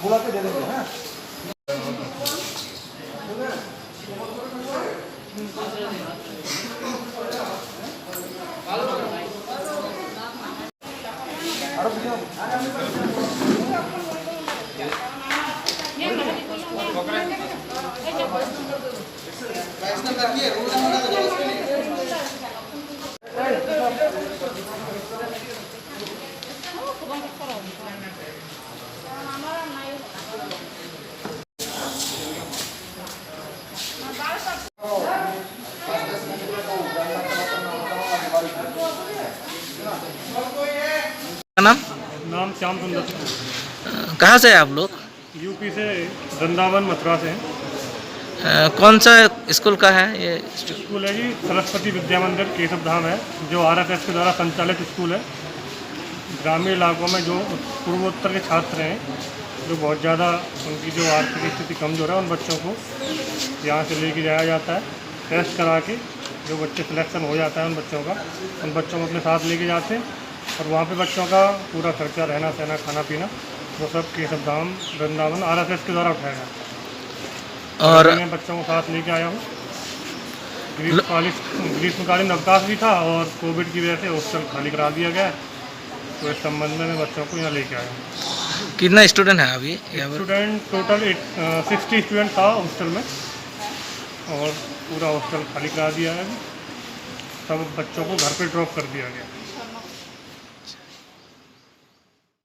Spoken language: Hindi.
बुला के दे देंगे। हाँ नाम नाम श्याम सुंदर। कहाँ से है आप लोग? यूपी से, वृंदावन मथुरा से हैं। कौन सा स्कूल का है ये? स्कूल है जी सरस्वती विद्या मंदिर केशव धाम है, जो RSS के द्वारा संचालित स्कूल है। ग्रामीण इलाकों में जो पूर्वोत्तर के छात्र हैं, जो बहुत ज़्यादा उनकी जो आर्थिक स्थिति कमज़ोर है, उन बच्चों को यहाँ से लेके जाया जाता है। टेस्ट करा के जो बच्चे सिलेक्शन हो जाता है उन बच्चों को अपने साथ लेके जाते हैं, और वहाँ पे बच्चों का पूरा खर्चा, रहना सहना, खाना पीना, वो सब केशव धाम वृंदावन RSS के द्वारा उठाया जाता है। और मैं बच्चों को साथ लेके आया हूँ। ग्रीष्मकालीन अवकाश भी था और कोविड की वजह से हॉस्टल खाली करा दिया गया है, तो इस संबंध में मैं बच्चों को यहाँ लेके आया हूँ। कितना स्टूडेंट है अभी? स्टूडेंट टोटल 60 स्टूडेंट था हॉस्टल में, और पूरा हॉस्टल खाली करा दिया है। सब बच्चों को घर पे ड्रॉप कर दिया गया।